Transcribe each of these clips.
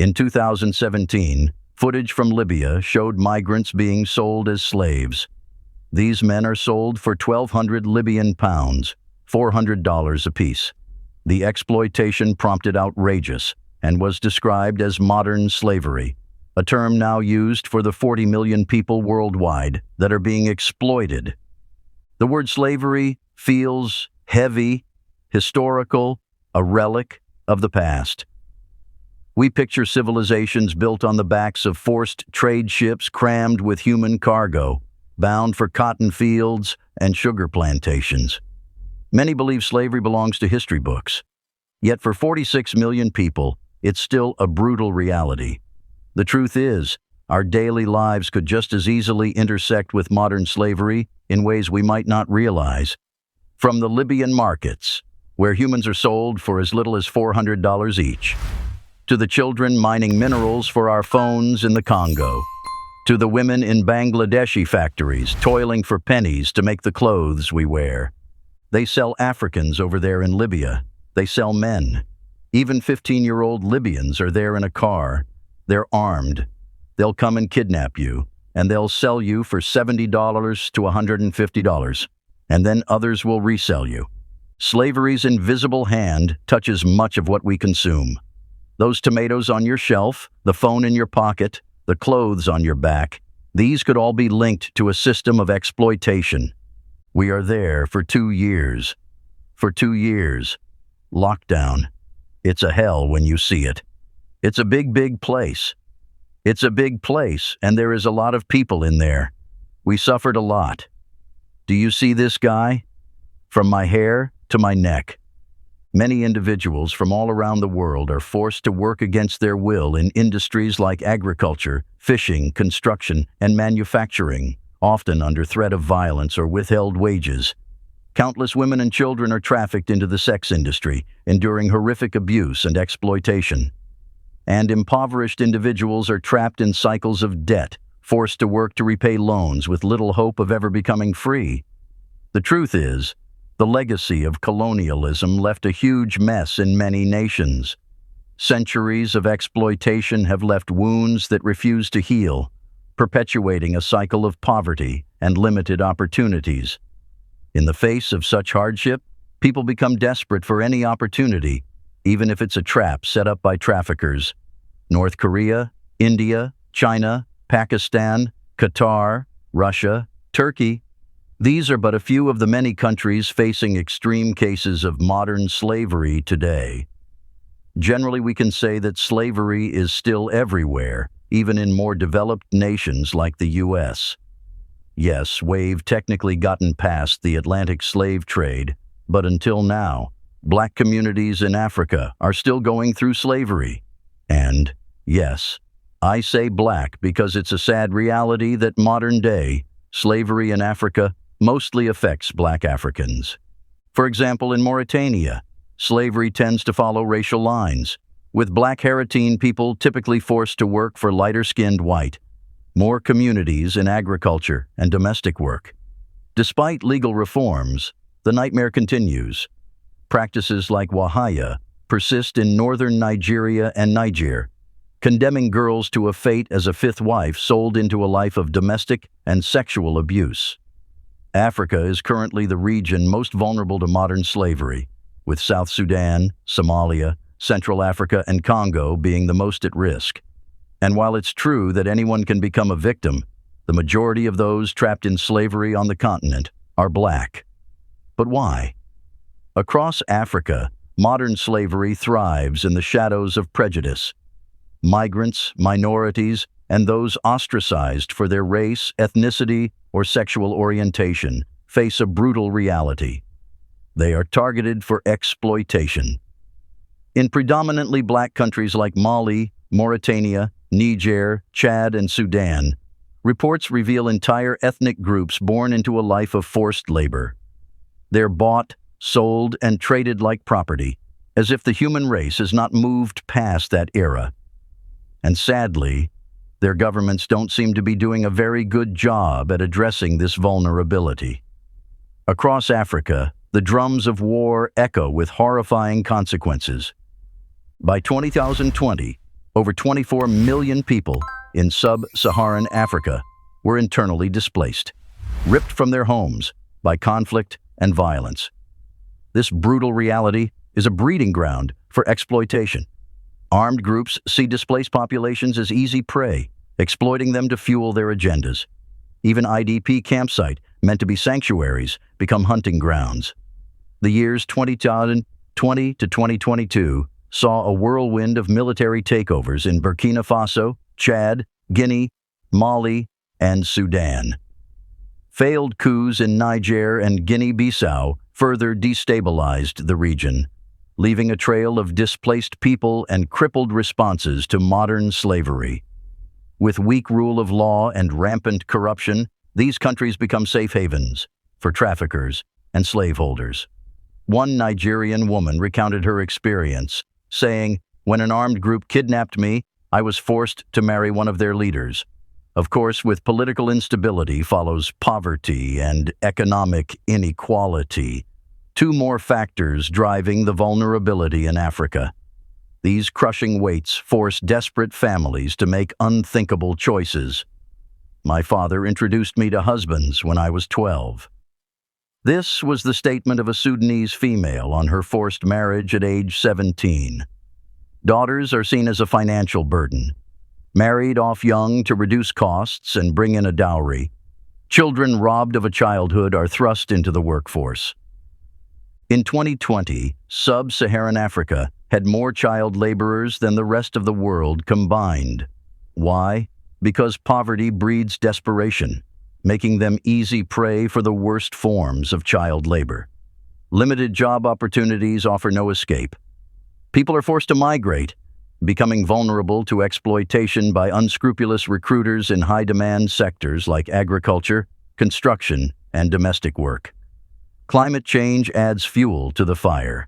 In 2017, footage from Libya showed migrants being sold as slaves. These men are sold for 1,200 Libyan pounds, $400 apiece. The exploitation prompted outrageous and was described as modern slavery, a term now used for the 40 million people worldwide that are being exploited. The word slavery feels heavy, historical, a relic of the past. We picture civilizations built on the backs of forced trade ships crammed with human cargo, bound for cotton fields and sugar plantations. Many believe slavery belongs to history books. Yet for 46 million people, it's still a brutal reality. The truth is, our daily lives could just as easily intersect with modern slavery in ways we might not realize. From the Libyan markets, where humans are sold for as little as $400 each, to the children mining minerals for our phones in the Congo, to the women in Bangladeshi factories toiling for pennies to make the clothes we wear. They sell Africans over there in Libya. They sell men. Even 15-year-old Libyans are there in a car. They're armed. They'll come and kidnap you, and they'll sell you for $70 to $150, and then others will resell you. Slavery's invisible hand touches much of what we consume. Those tomatoes on your shelf, the phone in your pocket, the clothes on your back, these could all be linked to a system of exploitation. We are there for 2 years. For 2 years. Lockdown. It's a hell when you see it. It's a big, big place. It's a big place, and there is a lot of people in there. We suffered a lot. Do you see this guy? From my hair to my neck. Many individuals from all around the world are forced to work against their will in industries like agriculture, fishing, construction, and manufacturing, often under threat of violence or withheld wages. Countless women and children are trafficked into the sex industry, enduring horrific abuse and exploitation. And impoverished individuals are trapped in cycles of debt, forced to work to repay loans with little hope of ever becoming free. The truth is, the legacy of colonialism left a huge mess in many nations. Centuries of exploitation have left wounds that refuse to heal, perpetuating a cycle of poverty and limited opportunities. In the face of such hardship, people become desperate for any opportunity, even if it's a trap set up by traffickers. North Korea, India, China, Pakistan, Qatar, Russia, Turkey. These are but a few of the many countries facing extreme cases of modern slavery today. Generally, we can say that slavery is still everywhere, even in more developed nations like the U.S. Yes, we've technically gotten past the Atlantic slave trade, but until now, Black communities in Africa are still going through slavery. And, yes, I say Black because it's a sad reality that modern-day slavery in Africa mostly affects Black Africans. For example, in Mauritania, slavery tends to follow racial lines, with Black Haratine people typically forced to work for lighter-skinned white, more communities in agriculture and domestic work. Despite legal reforms, the nightmare continues. Practices like wahaya persist in northern Nigeria and Niger, condemning girls to a fate as a fifth wife sold into a life of domestic and sexual abuse. Africa is currently the region most vulnerable to modern slavery, with South Sudan, Somalia, Central Africa, and Congo being the most at risk. And while it's true that anyone can become a victim, the majority of those trapped in slavery on the continent are Black. But why? Across Africa, modern slavery thrives in the shadows of prejudice. Migrants, minorities, and those ostracized for their race, ethnicity, or sexual orientation face a brutal reality. They are targeted for exploitation. In predominantly Black countries like Mali, Mauritania, Niger, Chad, and Sudan, reports reveal entire ethnic groups born into a life of forced labor. They're bought, sold, and traded like property, as if the human race has not moved past that era. And sadly, their governments don't seem to be doing a very good job at addressing this vulnerability. Across Africa, the drums of war echo with horrifying consequences. By 2020, Over 24 million people in sub-Saharan Africa were internally displaced, ripped from their homes by conflict and violence. This brutal reality is a breeding ground for exploitation. Armed groups see displaced populations as easy prey, exploiting them to fuel their agendas. Even IDP campsites, meant to be sanctuaries, become hunting grounds. The years 2020 to 2022 saw a whirlwind of military takeovers in Burkina Faso, Chad, Guinea, Mali, and Sudan. Failed coups in Niger and Guinea-Bissau further destabilized the region, leaving a trail of displaced people and crippled responses to modern slavery. With weak rule of law and rampant corruption, these countries become safe havens for traffickers and slaveholders. One Nigerian woman recounted her experience, saying, "When an armed group kidnapped me, I was forced to marry one of their leaders. Of course, with political instability follows poverty and economic inequality, two more factors driving the vulnerability in Africa. These crushing weights force desperate families to make unthinkable choices. My father introduced me to husbands when I was 12. This was the statement of a Sudanese female on her forced marriage at age 17. Daughters are seen as a financial burden. Married off young to reduce costs and bring in a dowry, children robbed of a childhood are thrust into the workforce. In 2020, sub-Saharan Africa had more child laborers than the rest of the world combined. Why? Because poverty breeds desperation, making them easy prey for the worst forms of child labor. Limited job opportunities offer no escape. People are forced to migrate, becoming vulnerable to exploitation by unscrupulous recruiters in high-demand sectors like agriculture, construction, and domestic work. Climate change adds fuel to the fire.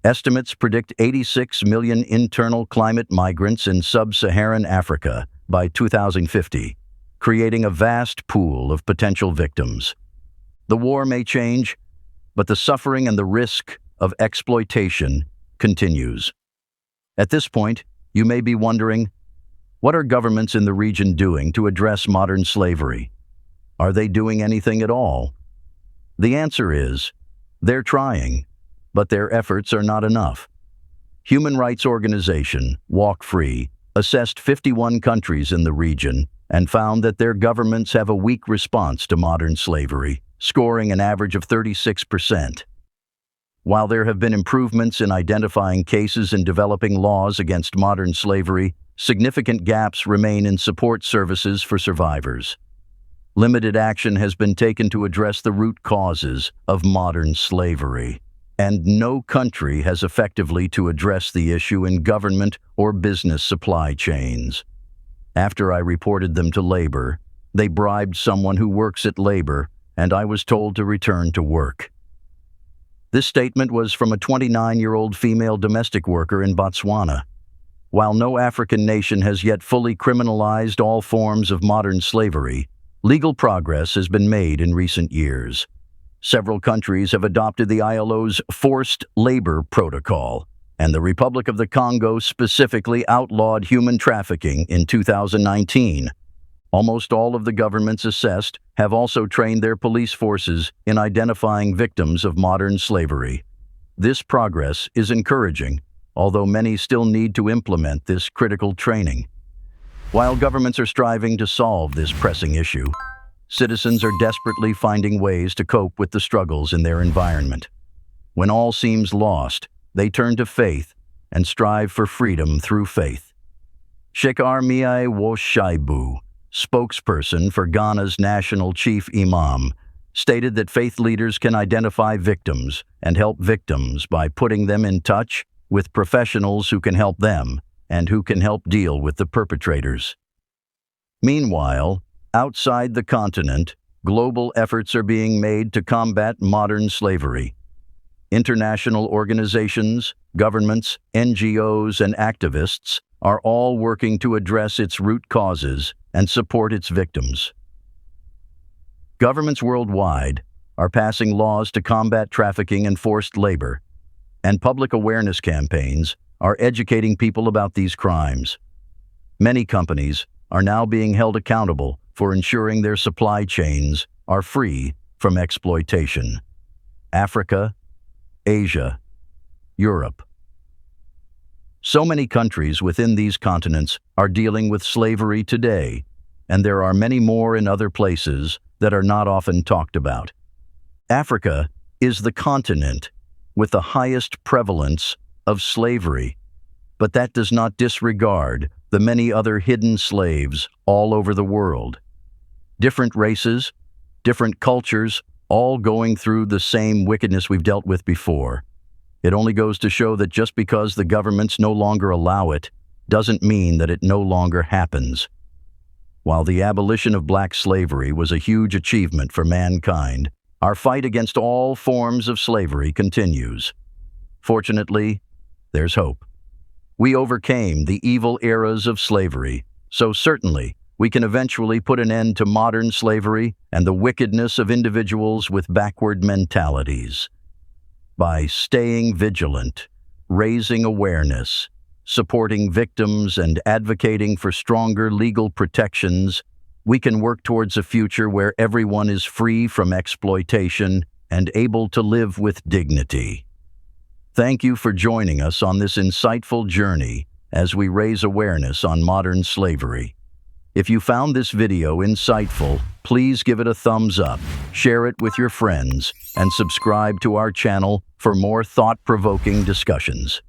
Estimates predict 86 million internal climate migrants in sub-Saharan Africa by 2050, creating a vast pool of potential victims. The war may change, but the suffering and the risk of exploitation continues. At this point, you may be wondering, what are governments in the region doing to address modern slavery? Are they doing anything at all? The answer is, they're trying, but their efforts are not enough. Human rights organization Walk Free assessed 51 countries in the region and found that their governments have a weak response to modern slavery, scoring an average of 36%. While there have been improvements in identifying cases and developing laws against modern slavery, significant gaps remain in support services for survivors. Limited action has been taken to address the root causes of modern slavery, and no country has effectively to address the issue in government or business supply chains. After I reported them to labor, they bribed someone who works at labor, and I was told to return to work. This statement was from a 29-year-old female domestic worker in Botswana. While no African nation has yet fully criminalized all forms of modern slavery, legal progress has been made in recent years. Several countries have adopted the ILO's Forced Labor Protocol, and the Republic of the Congo specifically outlawed human trafficking in 2019. Almost all of the governments assessed have also trained their police forces in identifying victims of modern slavery. This progress is encouraging, although many still need to implement this critical training. While governments are striving to solve this pressing issue, citizens are desperately finding ways to cope with the struggles in their environment. When all seems lost, they turn to faith and strive for freedom through faith. Sheikh Armiai Woshaibu, spokesperson for Ghana's national chief imam, stated that faith leaders can identify victims and help victims by putting them in touch with professionals who can help them and who can help deal with the perpetrators. Meanwhile, outside the continent, global efforts are being made to combat modern slavery. International organizations, governments, NGOs, and activists are all working to address its root causes and support its victims. Governments worldwide are passing laws to combat trafficking and forced labor, and public awareness campaigns are educating people about these crimes. Many companies are now being held accountable for ensuring their supply chains are free from exploitation. Africa, Asia, Europe. So many countries within these continents are dealing with slavery today, and there are many more in other places that are not often talked about. Africa is the continent with the highest prevalence of slavery, but that does not disregard the many other hidden slaves all over the world. Different races, different cultures, all going through the same wickedness we've dealt with before. It only goes to show that just because the governments no longer allow it, doesn't mean that it no longer happens. While the abolition of black slavery was a huge achievement for mankind, our fight against all forms of slavery continues. Fortunately, there's hope. We overcame the evil eras of slavery, so certainly we can eventually put an end to modern slavery and the wickedness of individuals with backward mentalities. By staying vigilant, raising awareness, supporting victims, and advocating for stronger legal protections, we can work towards a future where everyone is free from exploitation and able to live with dignity. Thank you for joining us on this insightful journey as we raise awareness on modern slavery. If you found this video insightful, please give it a thumbs up, share it with your friends, and subscribe to our channel for more thought-provoking discussions.